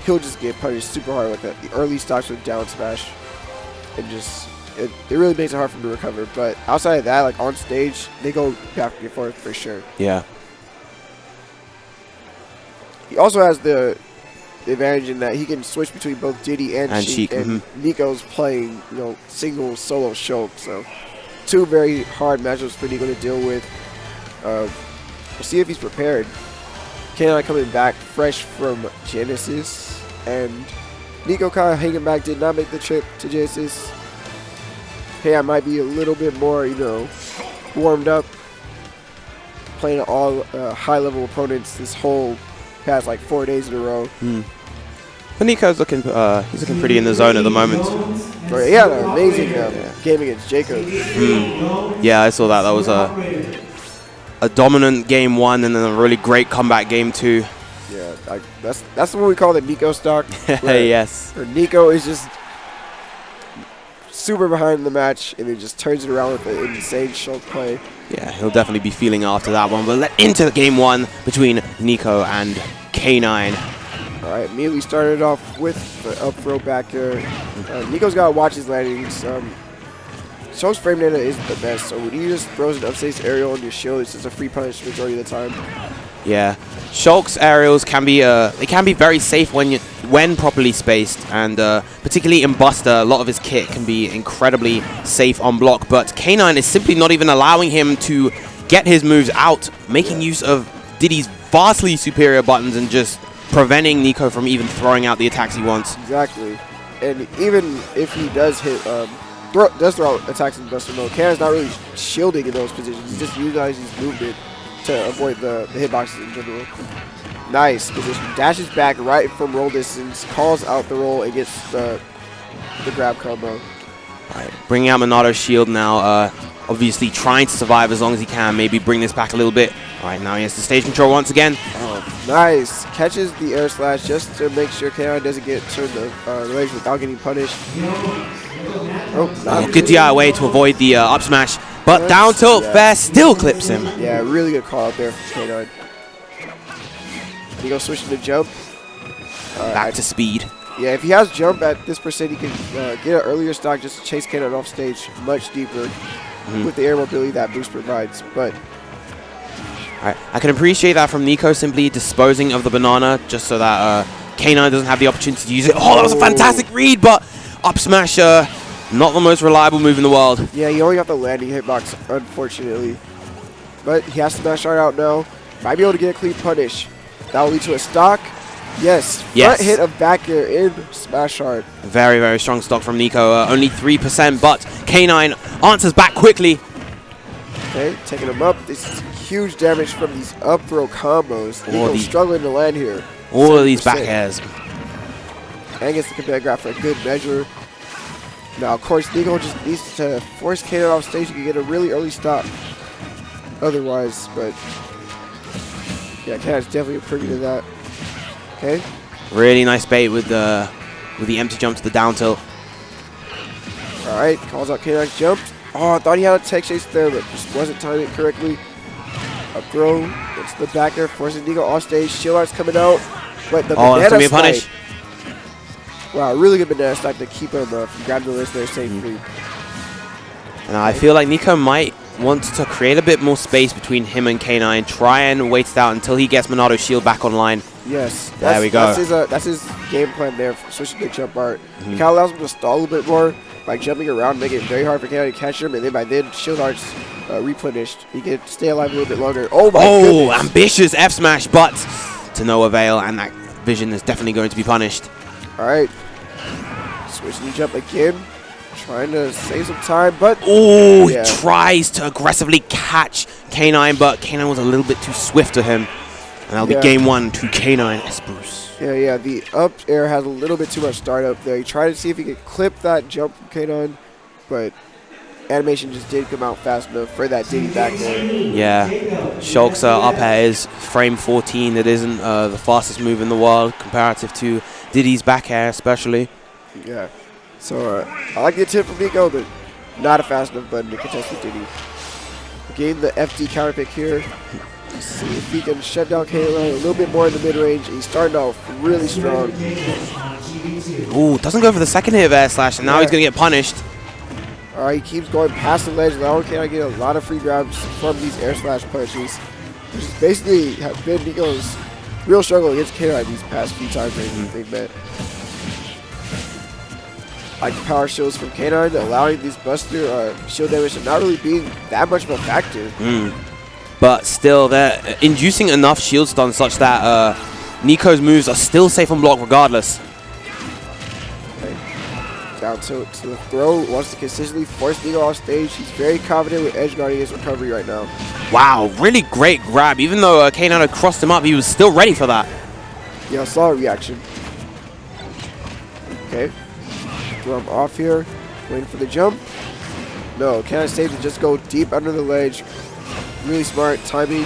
he'll just get punished super hard with the early stocks with down smash. And just, it really makes it hard for him to recover. But outside of that, like on stage, they go back and forth for sure. Yeah. He also has the advantage in that he can switch between both Diddy and Sheik, and Nicko's playing, single solo Shulk. So 2 very hard matchups for Nicko to deal with. We'll see if he's prepared. K9 coming back fresh from Genesis, and Nicko kind of hanging back, did not make the trip to Genesis. K9 might be a little bit more, warmed up, playing all high-level opponents this whole past like 4 days in a row. But Nicko's looking, he's looking pretty in the zone at the moment. He had an amazing game against Jacob. Yeah, I saw that. That was a dominant game 1 and then a really great comeback game 2. Yeah, that's what we call the Nicko stock. Yes. Where Nicko is just super behind the match and then just turns it around with an insane Shulk play. Yeah, he'll definitely be feeling after that one. But into game 1 between Nicko and K9. All right, immediately started off with the up throw back air. Nicko's got to watch his landings. Shulk's frame data isn't the best, so when he just throws an upstage aerial on your shield, it's just a free punish majority of the time. Yeah, Shulk's aerials can be they can be very safe when properly spaced, and particularly in Buster, a lot of his kit can be incredibly safe on block. But K9 is simply not even allowing him to get his moves out, making use of Diddy's vastly superior buttons and just preventing Nicko from even throwing out the attacks he wants. Exactly, and even if he does hit, does throw out attacks in Buster mode, K9's not really shielding in those positions. He's just utilizing his movement to avoid the hitboxes in general. Nice position. Dashes back right from roll distance, calls out the roll, and gets the grab combo. All right, bringing out Monato's shield now. Obviously trying to survive as long as he can. Maybe bring this back a little bit. All right, now he has the stage control once again. Oh, nice. Catches the air slash just to make sure K9 doesn't get turned the legs without getting punished. Oh, good DI to avoid the up smash. But down tilt fair still clips him. Yeah, really good call out there from K9. Nicko switching to jump. Back to speed. Yeah, if he has jump at this percent, he can get an earlier stock just to chase K9 off stage much deeper with the air mobility that boost provides. But all right, I can appreciate that from Nicko simply disposing of the banana just so that K9 doesn't have the opportunity to use it. Oh, that was a fantastic read, but up smash, not the most reliable move in the world. Yeah, you only got the landing hitbox, unfortunately. But he has to smash art out now. Might be able to get a clean punish. That will lead to a stock. Yes. Front hit of back air in smash art. Very, very strong stock from Nicko. Only 3%, but K9 answers back quickly. Okay, taking him up. This is huge damage from these up throw combos. Nicko's struggling to land here. All 7%. Of these back airs. And gets the compare graph for a good measure. Now, of course, Nicko just needs to force K9 off stage. He can get a really early stop otherwise, but yeah, K9's definitely privy to that. Okay. Really nice bait with the empty jump to the down tilt. All right, calls out K9's jump. Oh, I thought he had a tech chase there, but just wasn't timing it correctly. Up throw, it's the back air, forcing Nicko off stage. Shield art's coming out, but the banana a punish. Wow, really good banana stack to keep him from grabbing the list there safely. And I feel like Nicko might want to create a bit more space between him and K9, try and wait it out until he gets Monato's shield back online. Yes, there we go. That's his game plan there, for switching to jump art. It kind of allows him to stall a little bit more by jumping around, making it very hard for K9 to catch him, and then by then, shield art's replenished. He can stay alive a little bit longer. Oh my goodness. Ambitious F smash, but to no avail, and that vision is definitely going to be punished. All right, switching to jump again, trying to save some time, but he tries to aggressively catch K9, but K9 was a little bit too swift to him. And that'll be game 1 to K9sbruce. Yeah, the up air has a little bit too much startup there. He tried to see if he could clip that jump from K9, but animation just didn't come out fast enough for that Diddy back there. Yeah, Shulk's up air is frame 14. It isn't the fastest move in the world comparative to Diddy's back air especially. Yeah, so I like the attempt from Nicko, but not a fast enough button to contest with Diddy. Getting the FD counter pick here. Let's see if he can shut down K9 a little bit more in the mid-range. He's starting off really strong. Ooh, doesn't go for the second hit of air slash, and now he's going to get punished. All right, he keeps going past the ledge. Now K9 get a lot of free grabs from these air slash punches, which is basically have been Nicko's real struggle against K9 these past few times they've met. Like the power shields from K9, allowing these buster shield damage to not really being that much of a factor. But still, they're inducing enough shield stun such that Nicko's moves are still safe on block regardless. Okay. Down to the throw, wants to consistently force Nicko off stage. He's very confident with edge guarding his recovery right now. Wow, really great grab. Even though K9 had crossed him up, he was still ready for that. Yeah, solid reaction. Okay. Throw him off here. Waiting for the jump. No, K9 saves to just go deep under the ledge. Really smart timing.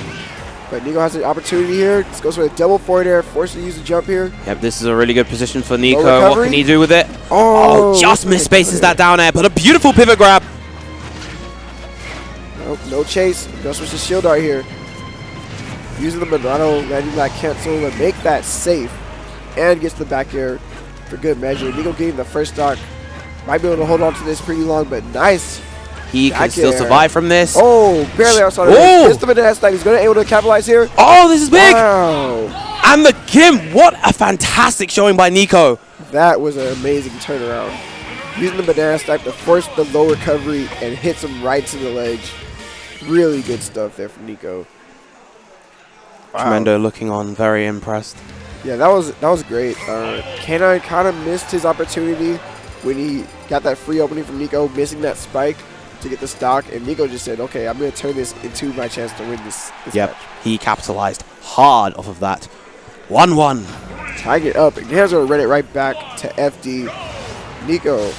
But Nicko has an opportunity here. This goes for a double forward air, forced to use the jump here. Yep, this is a really good position for Nicko. What can he do with it? Oh, just misspaces that down air, but a beautiful pivot grab. Nope, no chase. Goes for the shield art here. Using the Monado, landing that cancel to make that safe. And gets the back air for good measure. Nicko getting the first stock. Might be able to hold on to this pretty long, but nice. He can still survive from this. Oh, barely outside of it. Missed the banana snipe. He's going to be able to capitalize here. Oh, this is big. Wow. And the Gim. What a fantastic showing by Nicko. That was an amazing turnaround. Using the banana snipe to force the low recovery and hits him right to the ledge. Really good stuff there from Nicko. Wow. Tremendo looking on, very impressed. Yeah, that was great. K9 kind of missed his opportunity when he got that free opening from Nicko, missing that spike to get the stock, and Nicko just said, okay, I'm going to turn this into my chance to win this match. He capitalized hard off of that. 1-1. Tying it up, and here's going to run it right back to FD. Nicko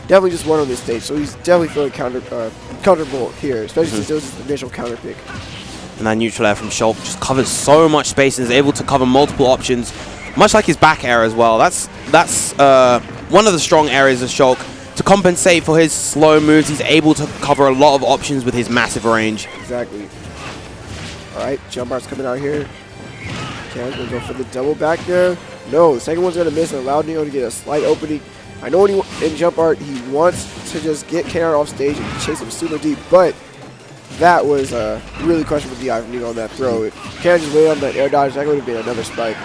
definitely just won on this stage, so he's definitely feeling comfortable here, especially since it was his initial counter pick. And that neutral air from Shulk just covers so much space and is able to cover multiple options, much like his back air as well. That's one of the strong areas of Shulk. To compensate for his slow moves, he's able to cover a lot of options with his massive range. Exactly. All right, jump art's coming out here. Okay, going to go for the double back there. No, the second one's going to miss and allow Nicko to get a slight opening. I know in jump art, he wants to just get K9 off stage and chase him super deep, but that was a really questionable DI from Nicko on that throw. If K9 just waited on that air dodge, that would have been another spike.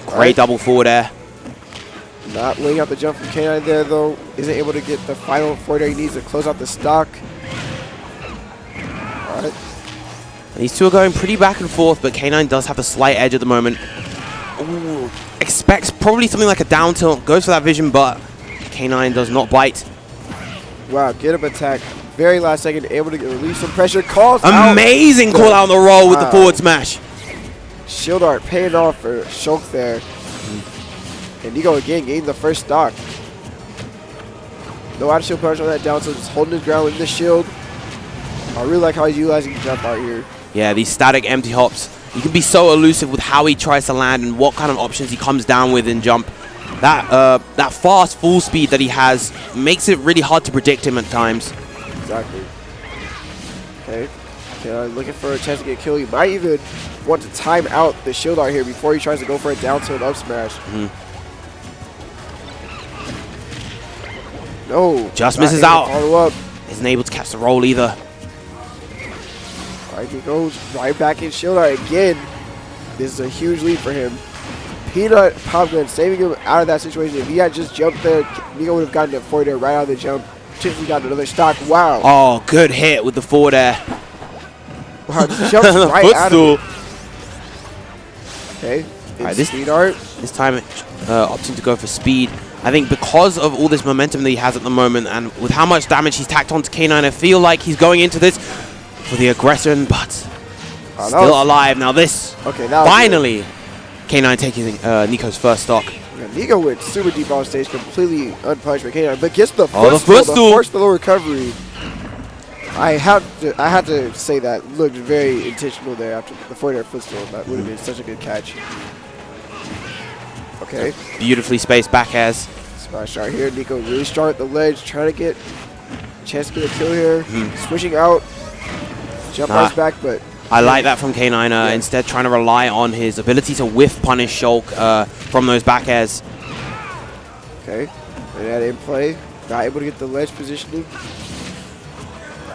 Great double forward air. Not laying out the jump from K9 there, though. Isn't able to get the final forward air he needs to close out the stock. All right. And these two are going pretty back and forth, but K9 does have a slight edge at the moment. Ooh, expects probably something like a down tilt. Goes for that vision, but K9 does not bite. Wow, get up attack. Very last second, able to release some pressure. Calls amazing call out on the roll with the forward smash. Shield art paying off for Shulk there. And Nicko again getting the first stock. No out of shield pressure on that down, so just holding his ground with the shield. I really like how he's utilizing the jump out here. Yeah, these static empty hops. He can be so elusive with how he tries to land and what kind of options he comes down with in jump. That fast full speed that he has makes it really hard to predict him at times. Exactly. Okay. Looking for a chance to get killed. He might even want to time out the shield art here before he tries to go for a down tilt up smash. No. Just misses out. Follow up. Isn't able to catch the roll either. All right, he goes right back in shield art again. This is a huge lead for him. Peanut pop gun saving him out of that situation. If he had just jumped there, Nicko would have gotten it forward there right out of the jump. Potentially got another stock. Wow. Oh, good hit with the forward air. Wow, just jumps right out of it. Okay. All right, this speed art. This time opting to go for speed. I think because of all this momentum that he has at the moment and with how much damage he's tacked onto K9, I feel like he's going into this for the aggression, but still alive. Now this, finally, K9 taking Nicko's first stock. Yeah, Nicko went super deep on stage, completely unpunished by K9, but gets the footstool. Force the low recovery. I had to say that looked very intentional there after the forward air footstool. That would have been such a good catch. Okay. Beautifully spaced back airs. Smash right here. Nicko really strong at the ledge, trying to get a chance to get a kill here. Switching out. Jump arts back, but I like that from K9, instead trying to rely on his ability to whiff punish Shulk from those back airs. Okay, and that in play, not able to get the ledge positioning.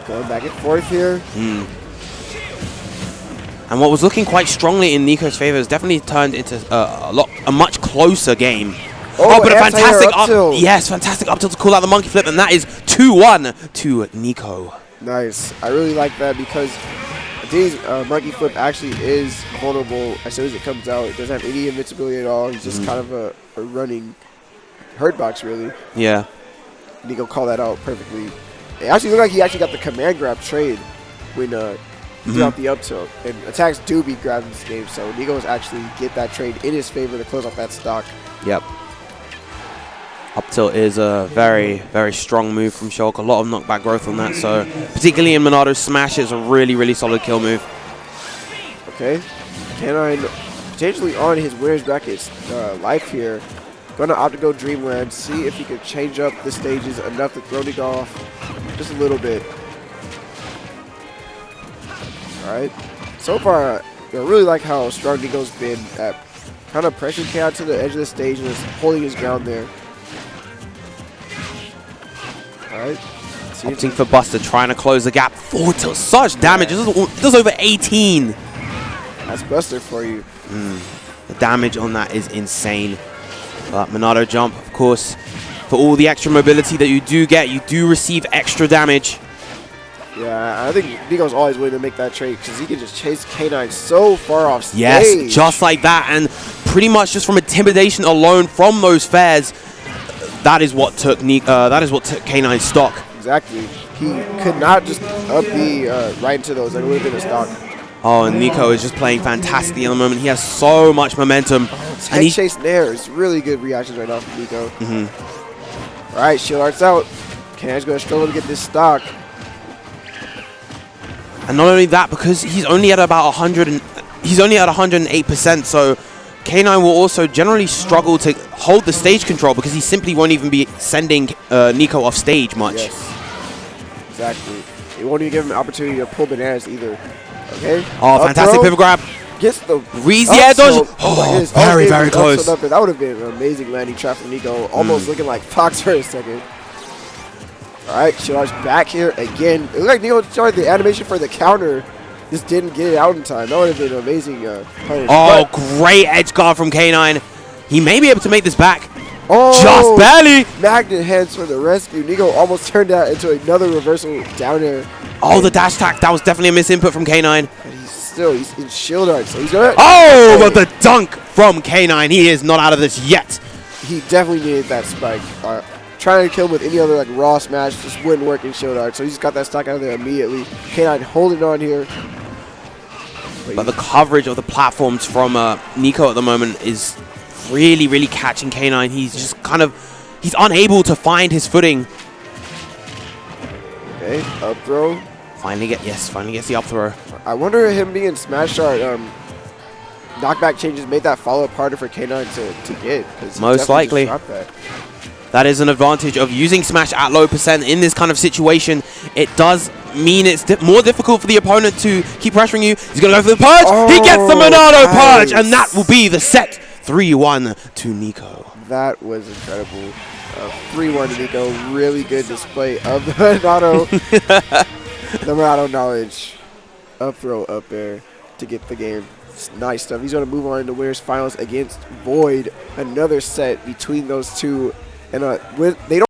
Going back and forth here. And what was looking quite strongly in Nicko's favor has definitely turned into a much closer game. Oh, but a fantastic fantastic up tilt to call out the monkey flip, and that is 2-1 to Nicko. Nice. I really like that because Diddy's monkey flip actually is vulnerable as soon as it comes out. It doesn't have any invincibility at all. He's just kind of a running hurt box, really. Yeah. Nicko called that out perfectly. It actually looked like he actually got the command grab trade when he threw out the up tilt. And attacks do be grabbed in this game, so Nicko was actually get that trade in his favor to close off that stock. Yep. Up tilt is a very, very strong move from Shulk. A lot of knockback growth on that, so particularly in Monado's smash, it's a really, really solid kill move. Okay. K9 potentially on his winner's brackets life here. Gonna opt to go Dreamland, see if he can change up the stages enough to throw Nicko off just a little bit. Alright. So far, I really like how strong Nicko's been at kind of pressuring K out to the edge of the stage and just holding his ground there. Alright. Opting for Buster, trying to close the gap forward to such damage. Just over 18. That's Buster for you. The damage on that is insane. But Monado jump, of course, for all the extra mobility that you do get, you do receive extra damage. Yeah, I think Nicko's always willing to make that trade because he can just chase K9 so far off stage. Yes, just like that, and pretty much just from intimidation alone from those fares, that is what took K9's stock. Exactly. He could not just up B right into those. That would have been a stock. Oh, and Nicko is just playing fantastically at the moment. He has so much momentum. And he chased Nair. It's really good reactions right now from Nicko. All right, shield arts out. K9's going to struggle to get this stock. And not only that, because he's only at about 108%, so K9 will also generally struggle to hold the stage control because he simply won't even be sending Nicko off stage much. Yes, exactly. It won't even give him an opportunity to pull bananas either. Okay. Oh, fantastic pivot grab. Gets the dodge. Oh, very, very close. That would have been an amazing landing trap from Nicko. Almost looking like Fox for a second. All right, Shulk's back here again. It looked like Nicko started the animation for the counter. Just didn't get it out in time. That would have been an amazing punish. Oh, great edge guard from K9. He may be able to make this back. Oh, just barely. Magnet hands for the rescue. Nicko almost turned that into another reversal down air. Oh, the dash attack. That was definitely a misinput from K9. And he's in shield art, so he's gonna. Oh, but the dunk from K9. He is not out of this yet. He definitely needed that spike. Trying to kill him with any other like raw smash just wouldn't work in shield art, so he just got that stock out of there immediately. K9 holding on here. But the coverage of the platforms from Nicko at the moment is really, really catching K9. He's just he's unable to find his footing. Okay, up throw. Finally gets the up throw. I wonder if him being smash art knockback changes made that follow up harder for K9 to get. Most likely. That is an advantage of using smash at low percent in this kind of situation. It does mean it's more difficult for the opponent to keep pressuring you. He's going to go for the purge. Oh, he gets the Monado purge, and that will be the set. 3-1 to Nicko. That was incredible. 3-1 to Nicko. Really good display of the Monado. The Monado knowledge. Up throw up there to get the game. It's nice stuff. He's going to move on to winners finals against Void. Another set between those two. And they don't